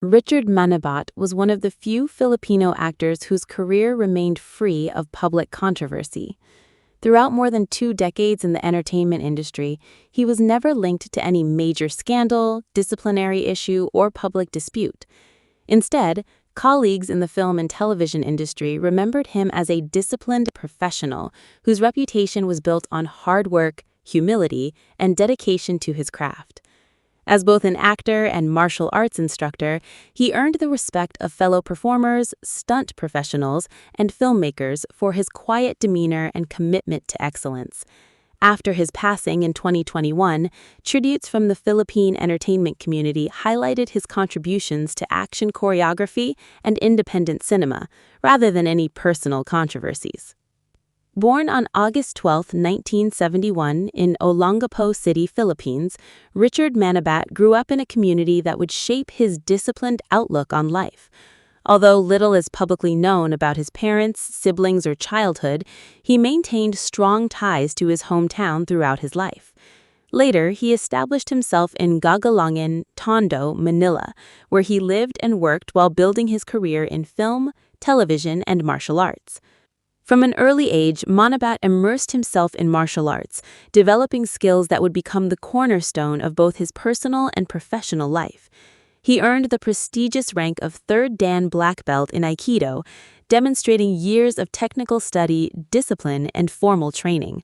Richard Manabat was one of the few Filipino actors whose career remained free of public controversy. Throughout more than 2 decades in the entertainment industry, he was never linked to any major scandal, disciplinary issue, or public dispute. Instead, colleagues in the film and television industry remembered him as a disciplined professional whose reputation was built on hard work, humility, and dedication to his craft. As both an actor and martial arts instructor, he earned the respect of fellow performers, stunt professionals, and filmmakers for his quiet demeanor and commitment to excellence. After his passing in 2021, tributes from the Philippine entertainment community highlighted his contributions to action choreography and independent cinema, rather than any personal controversies. Born on August 12, 1971, in Olongapo City, Philippines, Richard Manabat grew up in a community that would shape his disciplined outlook on life. Although little is publicly known about his parents, siblings, or childhood, he maintained strong ties to his hometown throughout his life. Later, he established himself in Gagalangin, Tondo, Manila, where he lived and worked while building his career in film, television, and martial arts. From an early age, Manabat immersed himself in martial arts, developing skills that would become the cornerstone of both his personal and professional life. He earned the prestigious rank of 3rd Dan Black Belt in Aikido, demonstrating years of technical study, discipline, and formal training.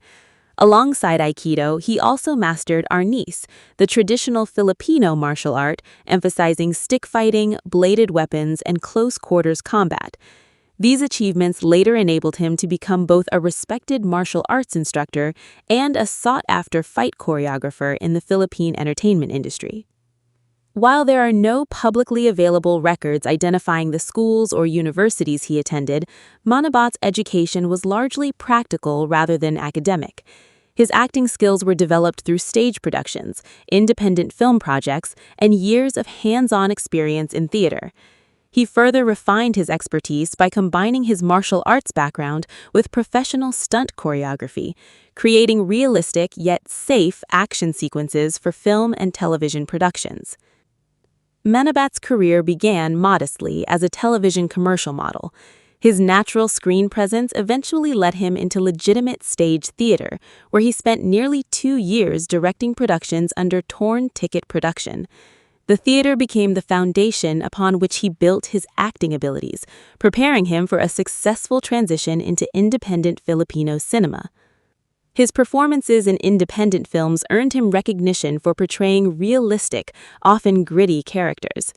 Alongside Aikido, he also mastered Arnis, the traditional Filipino martial art, emphasizing stick fighting, bladed weapons, and close-quarters combat. These achievements later enabled him to become both a respected martial arts instructor and a sought-after fight choreographer in the Philippine entertainment industry. While there are no publicly available records identifying the schools or universities he attended, Manabat's education was largely practical rather than academic. His acting skills were developed through stage productions, independent film projects, and years of hands-on experience in theater. He further refined his expertise by combining his martial arts background with professional stunt choreography, creating realistic yet safe action sequences for film and television productions. Manabat's career began modestly as a television commercial model. His natural screen presence eventually led him into legitimate stage theater, where he spent nearly 2 years directing productions under Torn Ticket Production. The theater became the foundation upon which he built his acting abilities, preparing him for a successful transition into independent Filipino cinema. His performances in independent films earned him recognition for portraying realistic, often gritty characters.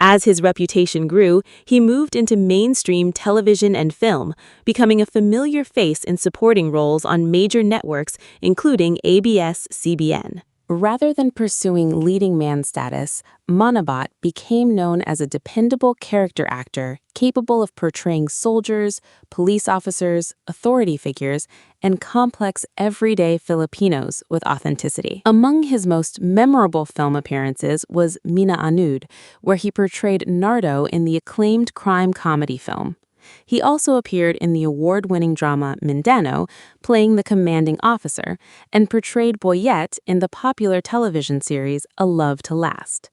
As his reputation grew, he moved into mainstream television and film, becoming a familiar face in supporting roles on major networks, including ABS-CBN. Rather than pursuing leading man status, Manabat became known as a dependable character actor capable of portraying soldiers, police officers, authority figures, and complex everyday Filipinos with authenticity. Among his most memorable film appearances was Mina Anud, where he portrayed Nardo in the acclaimed crime comedy film. He also appeared in the award-winning drama Mindanao, playing the commanding officer, and portrayed Boyet in the popular television series A Love to Last.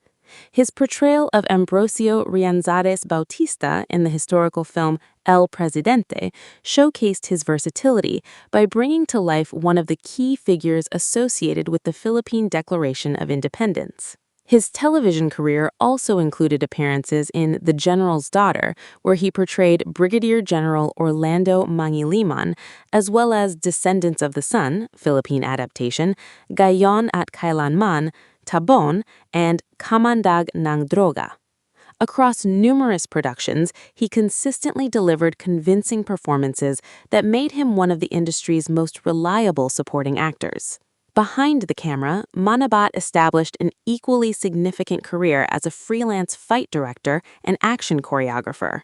His portrayal of Ambrosio Rianzares Bautista in the historical film El Presidente showcased his versatility by bringing to life one of the key figures associated with the Philippine Declaration of Independence. His television career also included appearances in The General's Daughter, where he portrayed Brigadier General Orlando Mangiliman, as well as Descendants of the Sun, Philippine adaptation, Gayon at Kailanman, Tabon, and Kamandag ng Droga. Across numerous productions, he consistently delivered convincing performances that made him one of the industry's most reliable supporting actors. Behind the camera, Manabat established an equally significant career as a freelance fight director and action choreographer.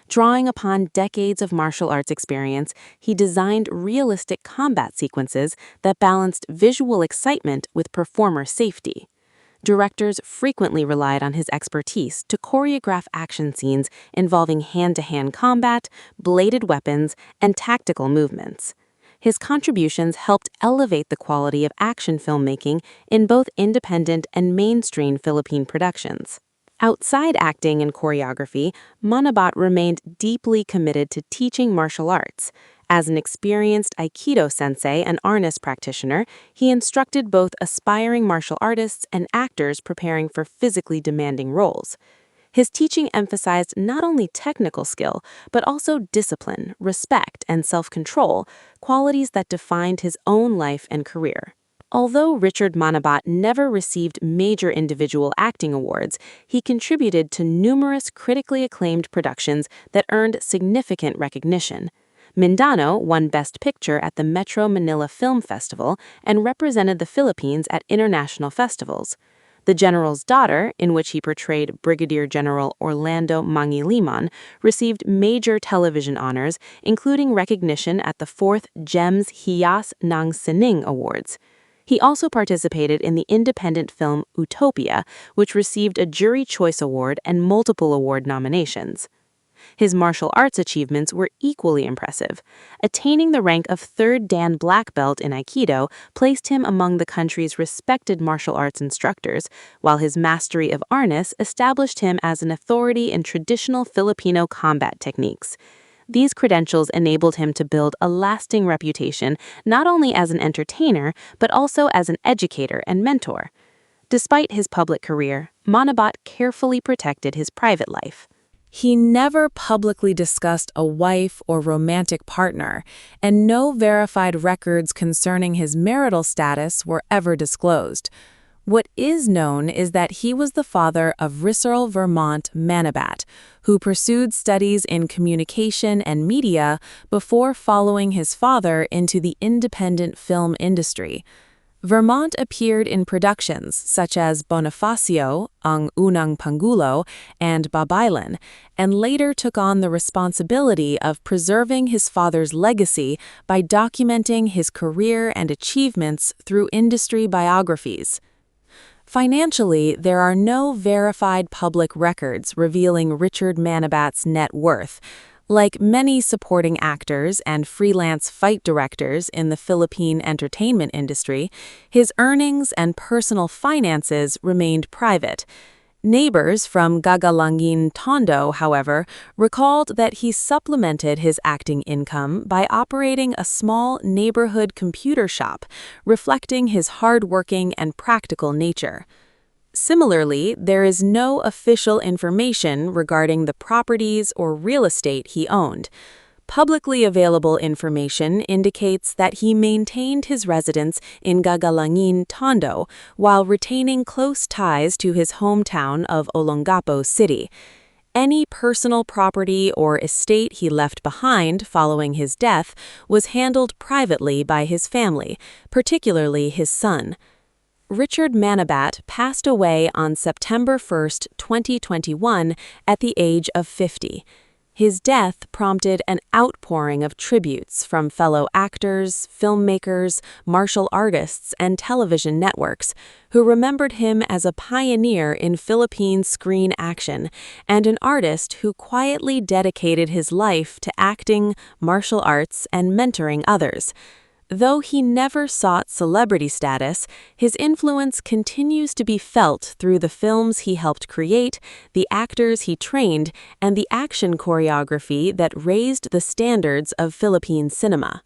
Drawing upon decades of martial arts experience, he designed realistic combat sequences that balanced visual excitement with performer safety. Directors frequently relied on his expertise to choreograph action scenes involving hand-to-hand combat, bladed weapons, and tactical movements. His contributions helped elevate the quality of action filmmaking in both independent and mainstream Philippine productions. Outside acting and choreography, Manabat remained deeply committed to teaching martial arts. As an experienced Aikido sensei and arnis practitioner, he instructed both aspiring martial artists and actors preparing for physically demanding roles. His teaching emphasized not only technical skill, but also discipline, respect, and self-control, qualities that defined his own life and career. Although Richard Manabat never received major individual acting awards, he contributed to numerous critically acclaimed productions that earned significant recognition. Mindanao won Best Picture at the Metro Manila Film Festival and represented the Philippines at international festivals. The General's Daughter, in which he portrayed Brigadier General Orlando Mangiliman, received major television honors, including recognition at the 4th GEMS Hiyas ng Sining Awards. He also participated in the independent film Utopia, which received a Jury Choice Award and multiple award nominations. His martial arts achievements were equally impressive. Attaining the rank of 3rd Dan Black Belt in Aikido placed him among the country's respected martial arts instructors, while his mastery of arnis established him as an authority in traditional Filipino combat techniques. These credentials enabled him to build a lasting reputation not only as an entertainer, but also as an educator and mentor. Despite his public career, Manabat carefully protected his private life. He never publicly discussed a wife or romantic partner, and no verified records concerning his marital status were ever disclosed. What is known is that he was the father of Rizal Vermont Manabat, who pursued studies in communication and media before following his father into the independent film industry. Vermont appeared in productions such as Bonifacio, Ang Unang Pangulo, and Babaylan, and later took on the responsibility of preserving his father's legacy by documenting his career and achievements through industry biographies. Financially, there are no verified public records revealing Richard Manabat's net worth. Like many supporting actors and freelance fight directors in the Philippine entertainment industry, his earnings and personal finances remained private. Neighbors from Gagalangin, Tondo, however, recalled that he supplemented his acting income by operating a small neighborhood computer shop, reflecting his hardworking and practical nature. Similarly, there is no official information regarding the properties or real estate he owned. Publicly available information indicates that he maintained his residence in Gagalangin, Tondo, while retaining close ties to his hometown of Olongapo City. Any personal property or estate he left behind following his death was handled privately by his family, particularly his son. Richard Manabat passed away on September 1, 2021, at the age of 50. His death prompted an outpouring of tributes from fellow actors, filmmakers, martial artists, and television networks, who remembered him as a pioneer in Philippine screen action and an artist who quietly dedicated his life to acting, martial arts, and mentoring others. Though he never sought celebrity status, his influence continues to be felt through the films he helped create, the actors he trained, and the action choreography that raised the standards of Philippine cinema.